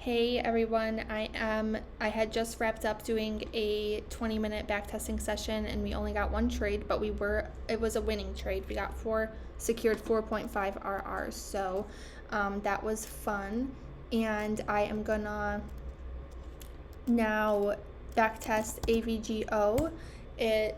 Hey everyone, I had just wrapped up doing a 20-minute backtesting session and we only got one trade, but it was a winning trade. We got secured 4.5 RRs, so that was fun. And I am gonna now backtest AVGO. I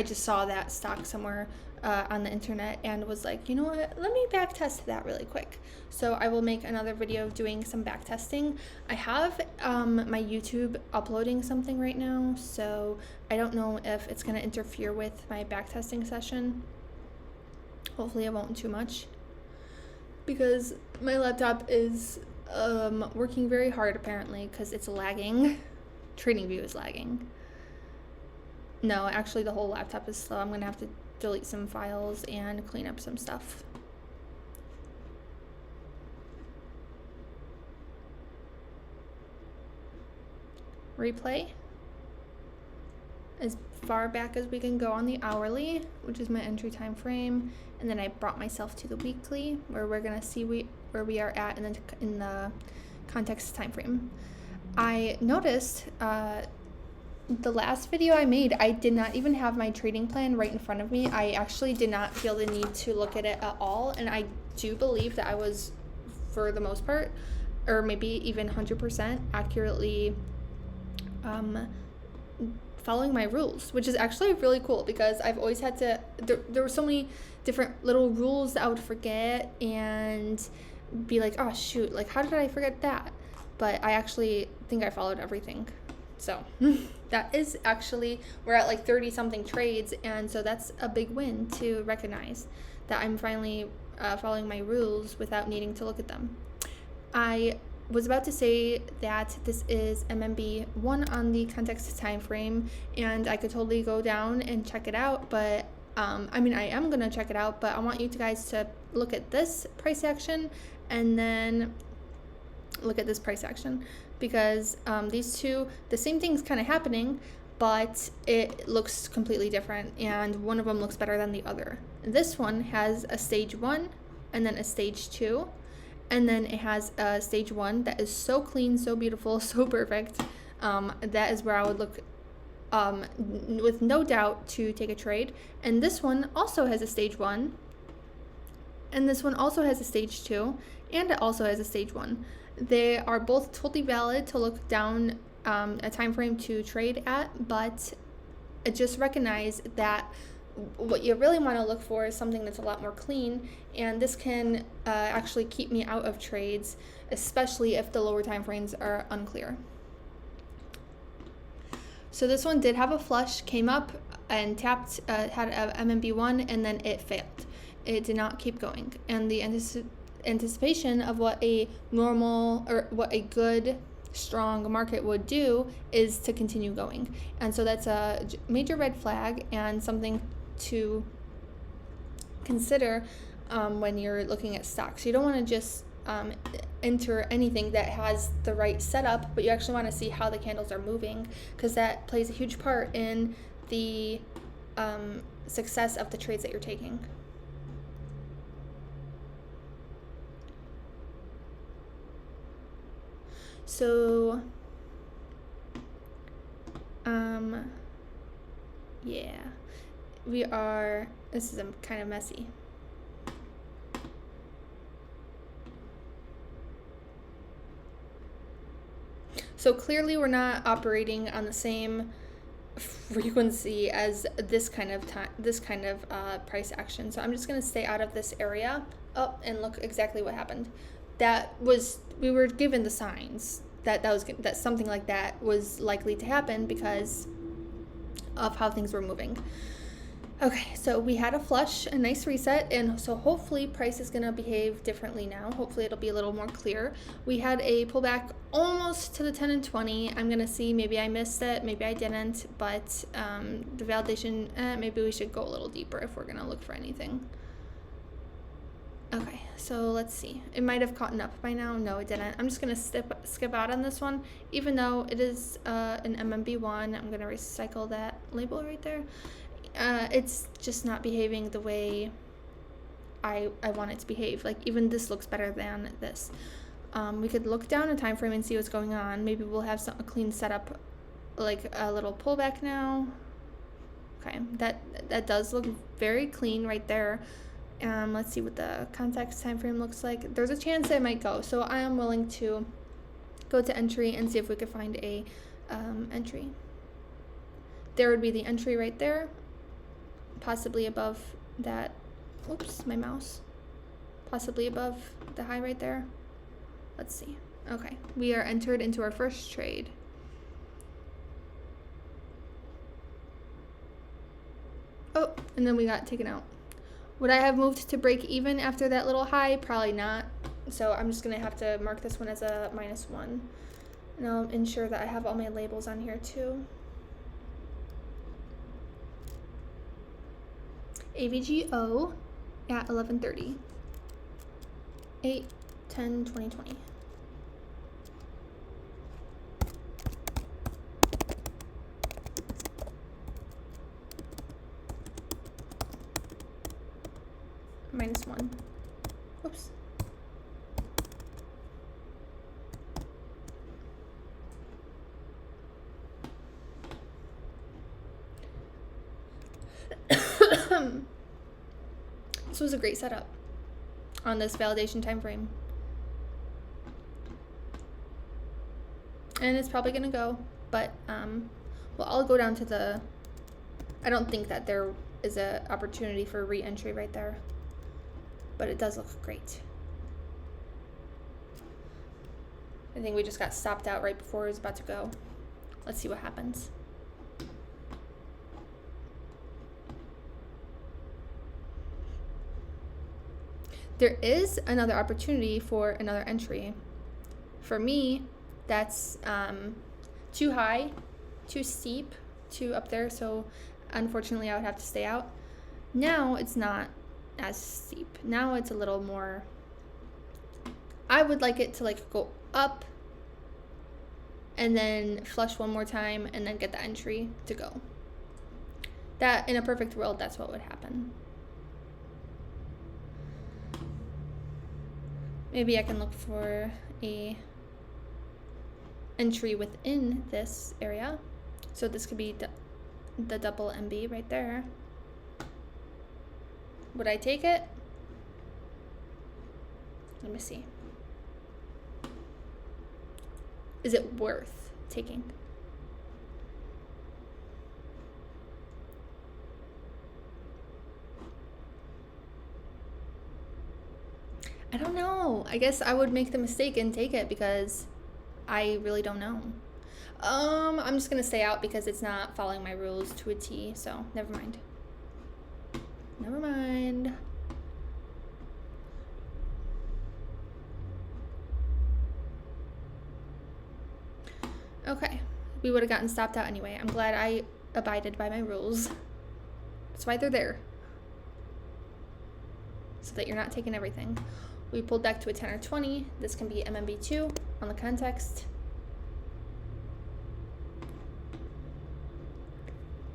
just saw that stock somewhere on the internet and was like, you know what, let me backtest that really quick. So I will make another video doing some backtesting. I have my YouTube uploading something right now, so I don't know if it's going to interfere with my backtesting session. Hopefully it won't too much, because my laptop is working very hard apparently because it's lagging. TradingView is lagging. No, actually the whole laptop is slow. I'm going to have to delete some files and clean up some stuff. Replay as far back as we can go on the hourly, which is my entry time frame, and then I brought myself to the weekly where we're going to see where we are at in the context time frame. I noticed the last video I made, I did not even have my trading plan right in front of me. I actually did not feel the need to look at it at all, and I do believe that I was, for the most part, or maybe even 100% accurately following my rules, which is actually really cool because I've always had to, there were so many different little rules that I would forget and be like, oh shoot, like how did I forget that? But I actually think I followed everything. So that is actually, we're at like 30 something trades, and so that's a big win to recognize that I'm finally following my rules without needing to look at them. I was about to say that this is MMB1 on the context time frame, and I could totally go down and check it out, but I mean, I am gonna check it out, but I want you guys to look at this price action and then look at this price action, because these two, the same thing's kind of happening, but it looks completely different, and one of them looks better than the other. This one has a stage 1 and then a stage 2, and then it has a stage 1 that is so clean, so beautiful, so perfect. That is where I would look with no doubt to take a trade. And this one also has a stage 1, and this one also has a stage 2, and it also has a stage 1. They are both totally valid to look down a time frame to trade at, but just recognize that what you really want to look for is something that's a lot more clean, and this can actually keep me out of trades, especially if the lower time frames are unclear. So this one did have a flush, came up and tapped, had a MMB1, and then it failed. It did not keep going, and the anticipation of what a normal, or what a good strong market would do, is to continue going, and so that's a major red flag and something to consider when you're looking at stocks. You don't want to just enter anything that has the right setup, but you actually want to see how the candles are moving, because that plays a huge part in the success of the trades that you're taking. So, yeah, this is kind of messy. So clearly we're not operating on the same frequency as this kind of price action. So I'm just going to stay out of this area and look exactly what happened. We were given the signs that something like that was likely to happen because of how things were moving. Okay, so we had a flush, a nice reset, and so hopefully price is going to behave differently now. Hopefully it'll be a little more clear. We had a pullback almost to the 10 and 20. I'm going to see, maybe I missed it, maybe I didn't, but the validation, maybe we should go a little deeper if we're going to look for anything. Okay, so let's see. It might have caught up by now. No, it didn't. I'm just going to skip out on this one, even though it is an MMB1. I'm going to recycle that label right there. It's just not behaving the way I want it to behave. Like, even this looks better than this. We could look down a time frame and see what's going on. Maybe we'll have a clean setup, like a little pullback now. Okay, that does look very clean right there. Let's see what the context time frame looks like. There's a chance that it might go, so I am willing to go to entry and see if we could find a entry. There would be the entry right there, possibly above that. Oops, my mouse. Possibly above the high right there. Let's see. Okay, we are entered into our first trade. Oh, and then we got taken out. Would I have moved to break even after that little high? Probably not. So I'm just gonna have to mark this one as a -1. And I'll ensure that I have all my labels on here too. AVGO at 11:30. 8/10/2020. -1. Oops. This was a great setup on this validation time frame. And it's probably gonna go, but well, I'll go down to the, I don't think that there is a opportunity for re-entry right there, but it does look great. I think we just got stopped out right before it was about to go. Let's see what happens. There is another opportunity for another entry. For me, that's too high, too steep, too up there, so unfortunately I would have to stay out. Now it's not as steep. Now it's a little more, I would like it to like go up and then flush one more time and then get the entry to go. That, in a perfect world, that's what would happen. Maybe I can look for a entry within this area. So this could be the double MB right there. Would I take it? Let me see. Is it worth taking? I don't know. I guess I would make the mistake and take it because I really don't know. I'm just gonna stay out because it's not following my rules to a T, so never mind. Never mind. Okay, we would have gotten stopped out anyway. I'm glad I abided by my rules. That's why they're there. So that you're not taking everything. We pulled back to a 10 or 20. This can be MMB2 on the context.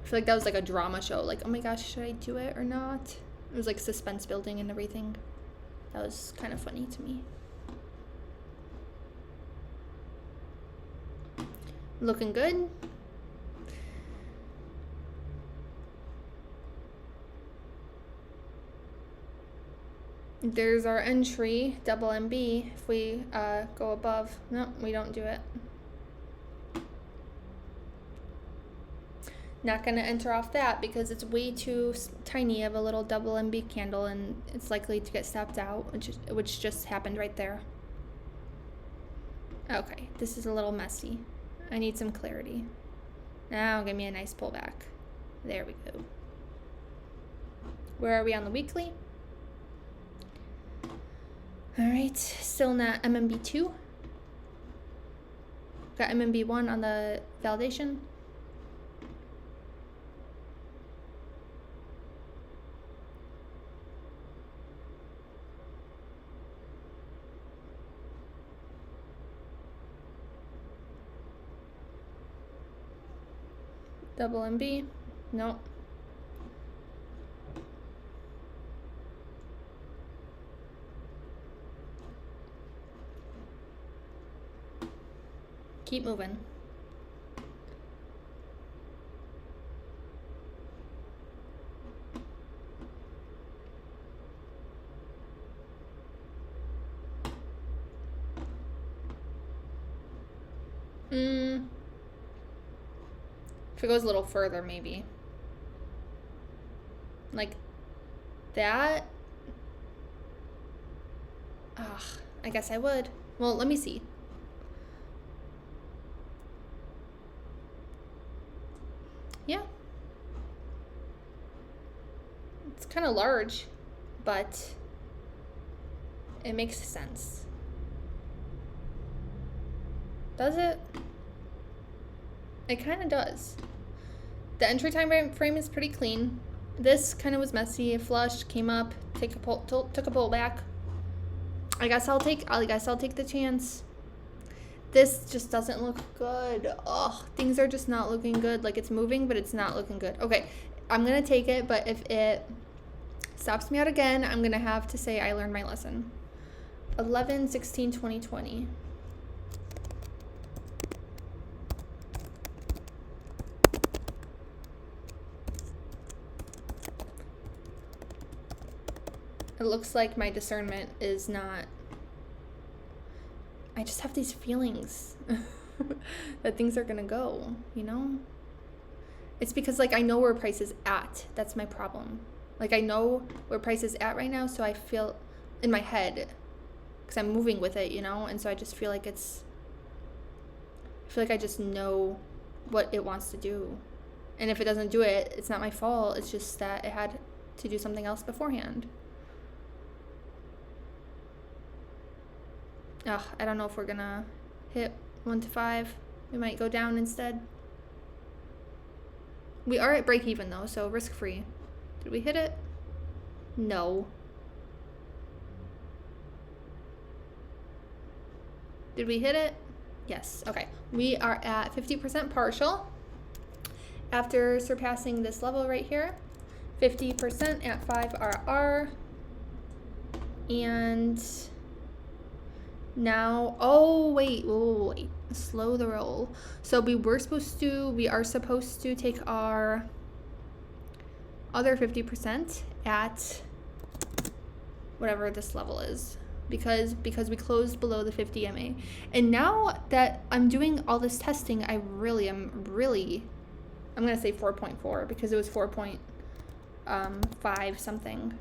I feel like that was like a drama show. Like, oh my gosh, should I do it or not? It was like suspense building and everything. That was kind of funny to me. Looking good. There's our entry, double MB. If we go above, no, we don't do it. Not gonna enter off that because it's way too tiny of a little double MB candle and it's likely to get stopped out, which just happened right there. Okay, this is a little messy. I need some clarity. Now give me a nice pullback. There we go. Where are we on the weekly? All right, still not MMB2. Got MMB1 on the validation. Double MB, nope. Keep moving. If it goes a little further, maybe. Like that. Ugh, I guess I would. Well, let me see. Yeah. It's kind of large, but it makes sense. Does it? It kind of does. The entry time frame is pretty clean. This kind of was messy. It flushed, came up, took a pull back. I guess I'll take the chance. This just doesn't look good. Ugh, things are just not looking good. Like, it's moving, but it's not looking good. Okay, I'm gonna take it, but if it stops me out again, I'm gonna have to say I learned my lesson. 11, 16, 20, 20. It looks like my discernment is not... I just have these feelings that things are gonna go, you know? It's because, like, I know where price is at. That's my problem. Like, I know where price is at right now, so I feel in my head, because I'm moving with it, you know? And so I just feel like it's... I feel like I just know what it wants to do. And if it doesn't do it, it's not my fault. It's just that it had to do something else beforehand. Ugh, I don't know if we're gonna hit 1 to 5. We might go down instead. We are at break even though, so risk free. Did we hit it? No. Did we hit it? Yes. Okay. We are at 50% partial after surpassing this level right here. 50% at 5 RR. And now, oh wait, slow the roll. So we are supposed to take our other 50% at whatever this level is, because we closed below the 50 MA. And now that I'm doing all this testing, I'm gonna say 4.4 because it was 4.5 something,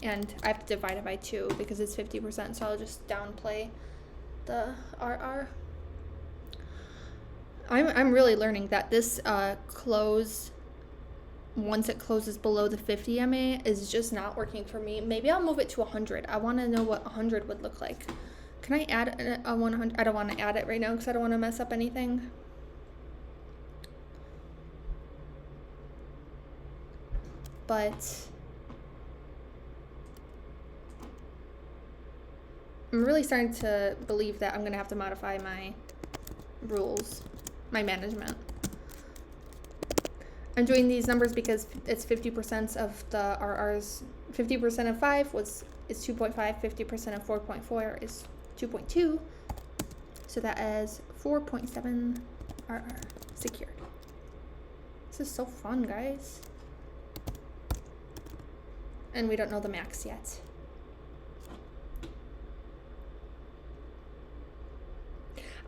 and I have to divide it by 2 because it's 50%, so I'll just downplay the RR. I'm really learning that this close, once it closes below the 50 MA, is just not working for me. Maybe I'll move it to 100. I want to know what 100 would look like. Can I add a 100? I don't want to add it right now because I don't want to mess up anything. But I'm really starting to believe that I'm going to have to modify my rules, my management. I'm doing these numbers because it's 50% of the RRs. 50% of 5 is 2.5, 50% of 4.4 is 2.2. So that is 4.7 RR secured. This is so fun, guys. And we don't know the max yet.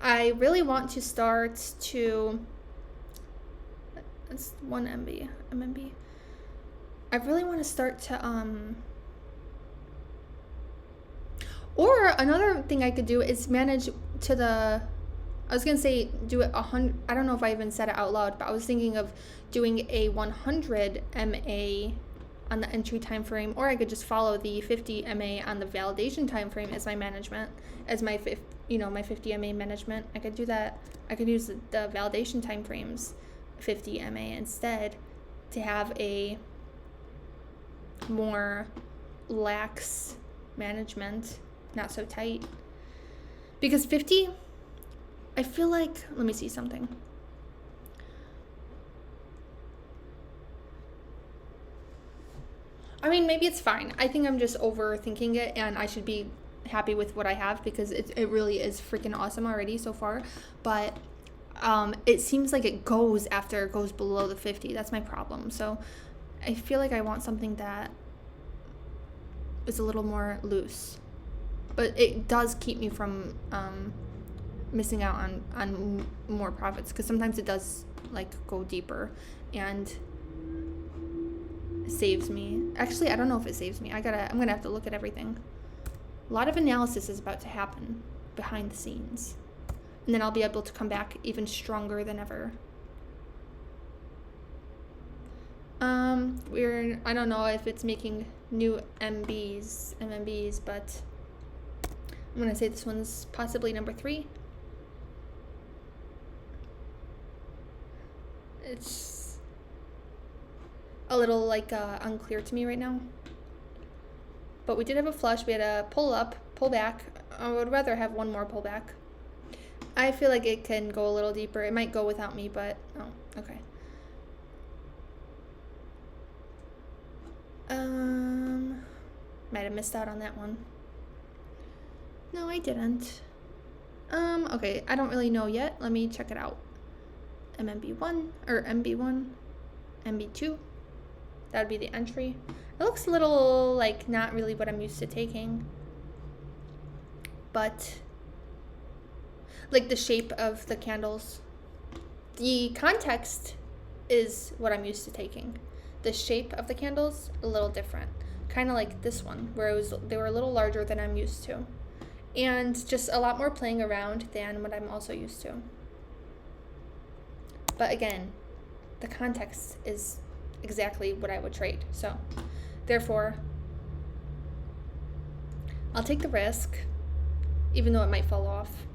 I really want to start to... That's 1 MB. I really want to start to or another thing I could do is manage to the, I was gonna say do it 100. I don't know if I even said it out loud, but I was thinking of doing a 100 MA on the entry time frame, or I could just follow the 50 MA on the validation time frame as my management, as my my 50 MA management. I could do that. I could use the validation time frames 50 MA instead to have a more lax management, not so tight. Because 50, I feel like, let me see something. I mean, maybe it's fine. I think I'm just overthinking it, and I should be happy with what I have because it really is freaking awesome already so far. But it seems like it goes after it goes below the 50. That's my problem. So I feel like I want something that is a little more loose. But it does keep me from missing out on more profits, because sometimes it does like go deeper and saves me. Actually, I don't know if it saves me. I'm gonna have to look at everything. A lot of analysis is about to happen behind the scenes, and then I'll be able to come back even stronger than ever. I don't know if it's making new MMBs, but I'm gonna say this one's possibly number 3. It's a little like unclear to me right now. But we did have a flush. We had a pull up, pull back. I would rather have one more pull back. I feel like it can go a little deeper. It might go without me, but oh, okay. Might have missed out on that one. No, I didn't. Okay, I don't really know yet. Let me check it out. MMB1 or MB1, MB2. That would be the entry. It looks a little like not really what I'm used to taking, but like the shape of the candles, the context is what I'm used to taking. The shape of the candles a little different, kind of like this one where they were a little larger than I'm used to, and just a lot more playing around than what I'm also used to. But again, the context is exactly what I would trade. So therefore, I'll take the risk, even though it might fall off.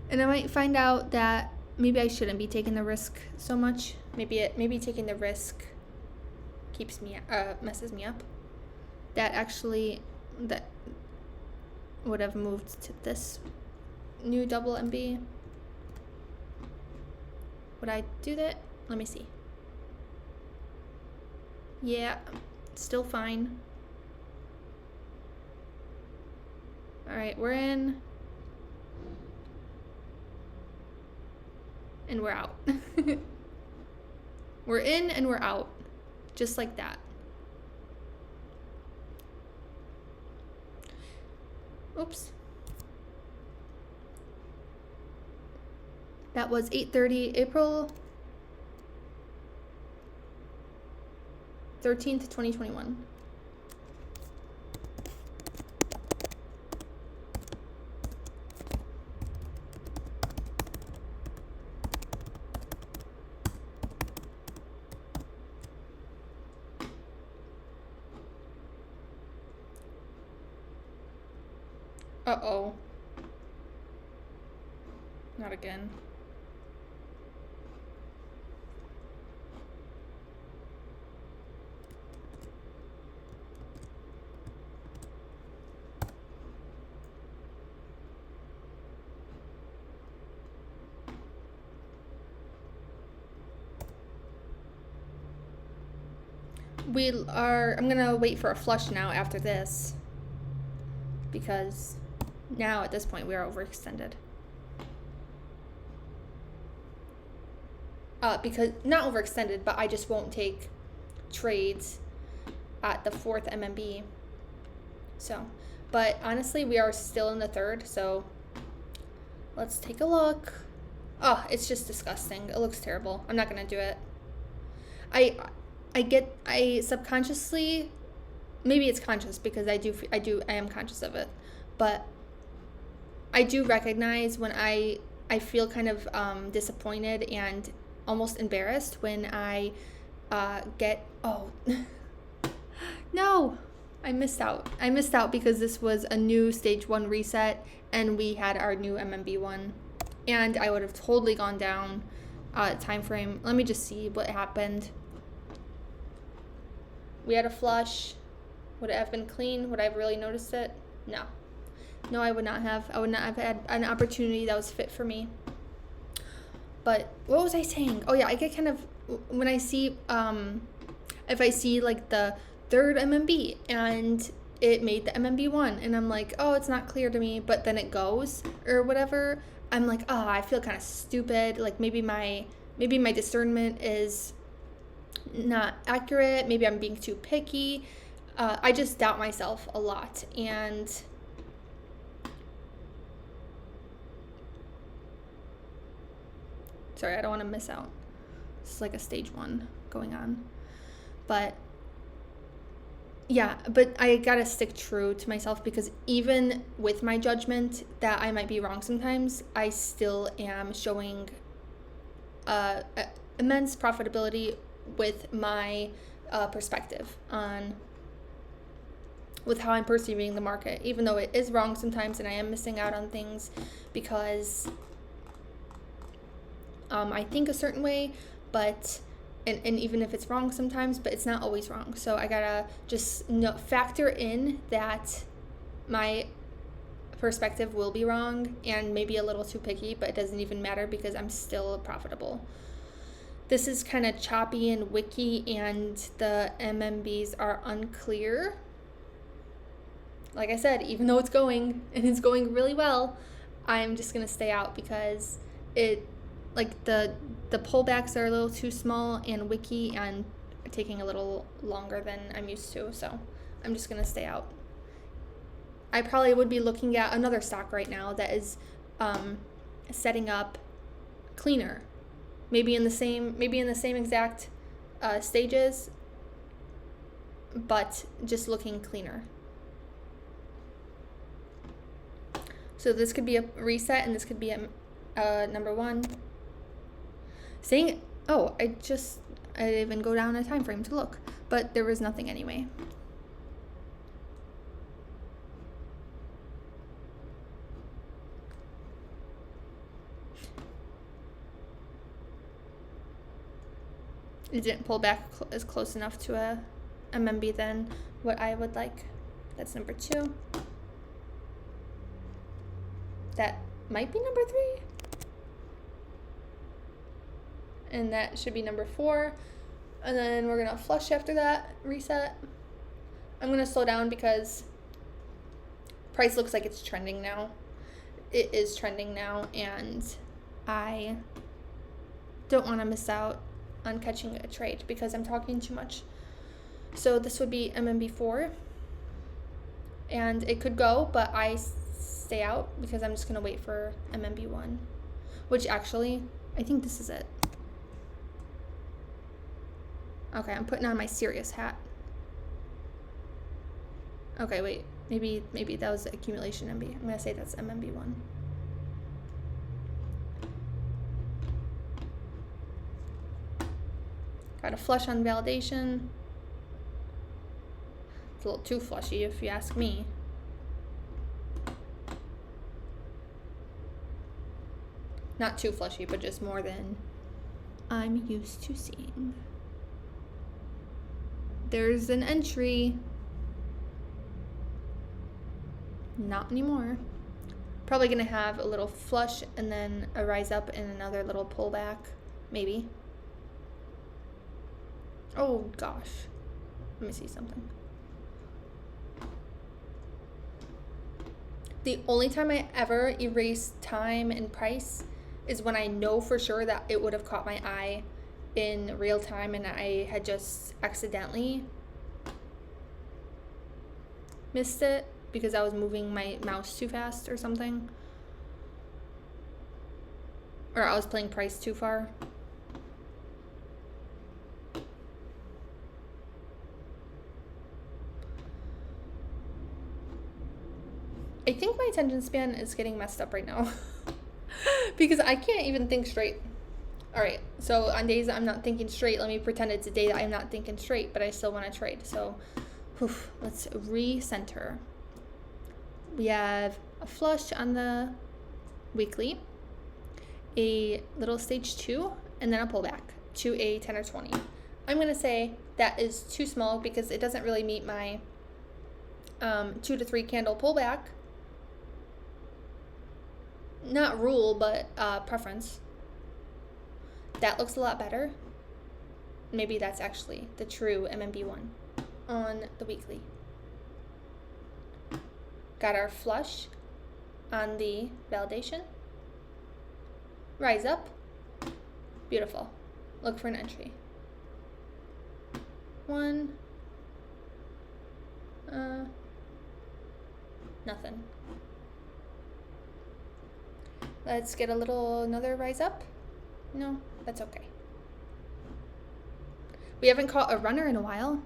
And I might find out that maybe I shouldn't be taking the risk so much. Maybe taking the risk keeps me messes me up. That would have moved to this new double MB. Would I do that? Let me see. Yeah, still fine. All right, we're in. And we're out. We're in and we're out. Just like that. Oops. That was 8:30, April 13th, 2021. Uh-oh. Not again. I'm gonna wait for a flush now after this, because now at this point we are overextended. Because not overextended, but I just won't take trades at the 4th MMB. So, but honestly, we are still in the 3rd, so let's take a look. Oh, it's just disgusting. It looks terrible. I'm not gonna do it. I subconsciously, maybe it's conscious because I am conscious of it, but I do recognize when I feel kind of disappointed and almost embarrassed when I get, oh, no, I missed out. I missed out because this was a new stage 1 reset and we had our new MMB1, and I would have totally gone down time frame. Let me just see what happened. We had a flush. Would it have been clean? Would I have really noticed it? No. No, I would not have. I would not have had an opportunity that was fit for me. But what was I saying? Oh yeah, I get kind of, when I see, if I see like the 3rd MMB and it made the MMB1, and I'm like, oh, it's not clear to me, but then it goes or whatever. I'm like, oh, I feel kind of stupid. Like maybe my discernment is not accurate. Maybe I'm being too picky. I just doubt myself a lot. And sorry, I don't want to miss out. It's like a stage 1 going on. But yeah, but I gotta stick true to myself, because even with my judgment that I might be wrong sometimes, I still am showing immense profitability with my perspective on with how I'm perceiving the market, even though it is wrong sometimes and I am missing out on things because I think a certain way, but and even if it's wrong sometimes, but it's not always wrong. So I gotta just factor in that my perspective will be wrong and maybe a little too picky, but it doesn't even matter because I'm still profitable. This is kind of choppy and wicky, and the MMBs are unclear. Like I said, even though it's going and it's going really well, I'm just gonna stay out because it, like the pullbacks are a little too small and wicky and taking a little longer than I'm used to. So I'm just gonna stay out. I probably would be looking at another stock right now that is setting up cleaner, maybe in the same exact stages, but just looking cleaner. So this could be a reset, and this could be a number 1. Saying, oh, I didn't even go down a time frame to look, but there was nothing anyway. It didn't pull back as close enough to a MMB than what I would like. That's number 2. That might be number 3. And that should be number 4. And then we're gonna flush after that, reset. I'm gonna slow down because price looks like it's trending now. It is trending now, and I don't want to miss out on catching a trade because I'm talking too much. So this would be MMB4, and it could go, but I stay out because I'm just gonna wait for MMB1, which actually I think this is it. Okay, I'm putting on my serious hat. Okay, wait, maybe that was accumulation MB. I'm gonna say that's MMB1. Got a flush on validation. It's a little too flushy if you ask me. Not too flushy, but just more than I'm used to seeing. There's an entry. Not anymore. Probably gonna have a little flush and then a rise up and another little pullback, maybe. Oh gosh. Let me see something. The only time I ever erase time and price is when I know for sure that it would have caught my eye in real time and I had just accidentally missed it because I was moving my mouse too fast or something. Or I was playing price too far. I think my attention span is getting messed up right now because I can't even think straight. All right, so on days that I'm not thinking straight, let me pretend it's a day that I'm not thinking straight, but I still want to trade. So let's recenter. We have a flush on the weekly, a little stage 2, and then a pullback to a 10 or 20. I'm going to say that is too small because it doesn't really meet my 2 to 3 candle pullback. Not rule, but preference. That looks a lot better. Maybe that's actually the true MMB1 on the weekly. got our flush on the validation, rise up, beautiful. Look for an entry. One, nothing. Let's get another rise up. No, that's okay. We haven't caught a runner in a while.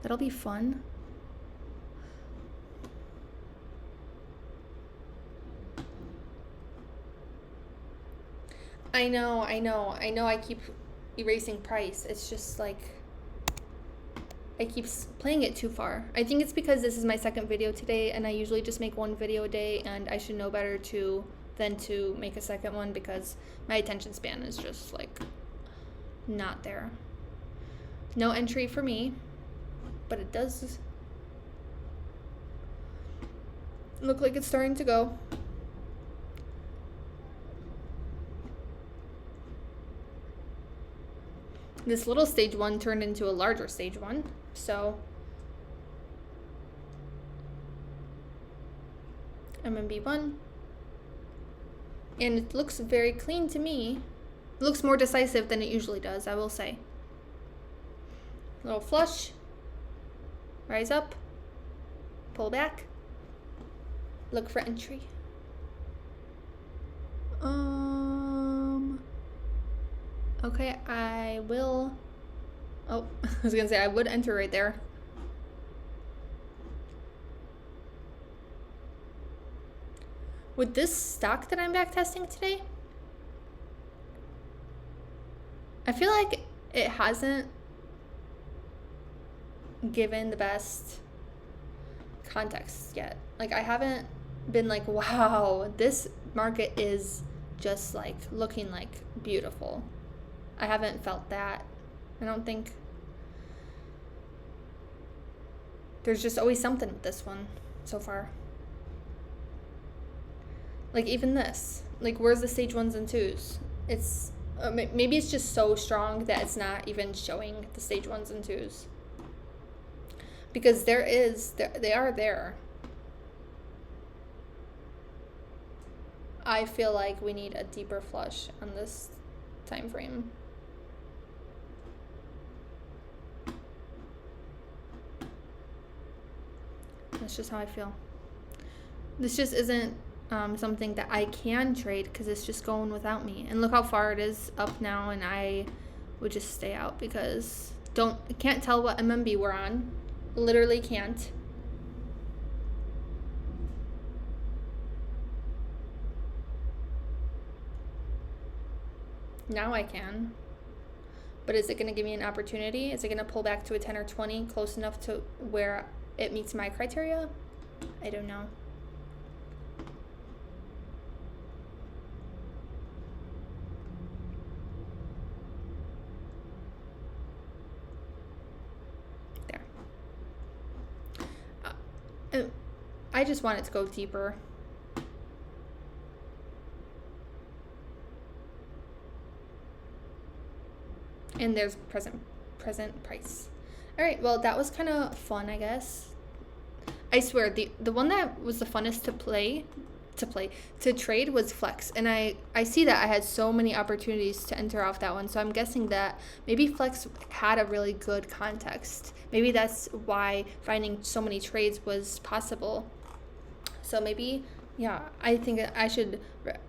That'll be fun. I know I keep erasing price. It's just like I keep playing it too far. I think it's because this is my second video today, and I usually just make one video a day, and I should know better than to make a second one, because my attention span is just like not there. No entry for me, but it does look like it's starting to go. This little stage 1 turned into a larger stage 1, so MMB1, and it looks very clean to me. It looks more decisive than it usually does, I will say. Little flush, rise up, pull back, look for entry. Okay, I will. Oh, I was gonna say I would enter right there. With this stock that I'm backtesting today, I feel like it hasn't given the best context yet. Like, I haven't been like, wow, this market is just like looking like beautiful. I haven't felt that. I don't think. There's just always something with this one so far. Like, even this. Like, where's the stage 1s and 2s? It's maybe it's just so strong that it's not even showing the stage 1s and 2s. Because they are there. I feel like we need a deeper flush on this time frame. That's just how I feel. This just isn't something that I can trade, because it's just going without me. And look how far it is up now, and I would just stay out because can't tell what MMB we're on. Literally can't. Now I can. But is it going to give me an opportunity? Is it going to pull back to a 10 or 20 close enough to where it meets my criteria? I don't know. There. I just want it to go deeper. And there's present price. All right, well, that was kind of fun, I guess. I swear, the one that was the funnest to trade was Flex. And I see that I had so many opportunities to enter off that one. So I'm guessing that maybe Flex had a really good context. Maybe that's why finding so many trades was possible. So maybe, yeah, I think I should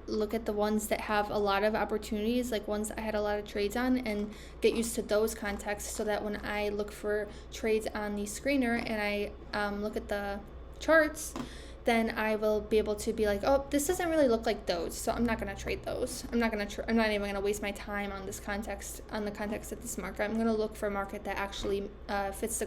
look at the ones that have a lot of opportunities, like ones that I had a lot of trades on, and get used to those contexts, so that when I look for trades on the screener and I look at the charts, then I will be able to be like, oh, this doesn't really look like those, so I'm not going to trade those. I'm not even going to waste my time on this context, on the context of this market. I'm going to look for a market that actually fits the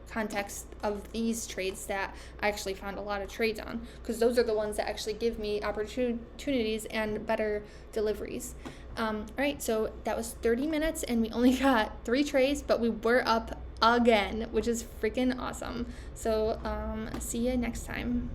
context of these trades that I actually found a lot of trades on, because those are the ones that actually give me opportunities and better deliveries. All right, so that was 30 minutes and we only got 3 trades, but we were up again, which is freaking awesome. So see you next time.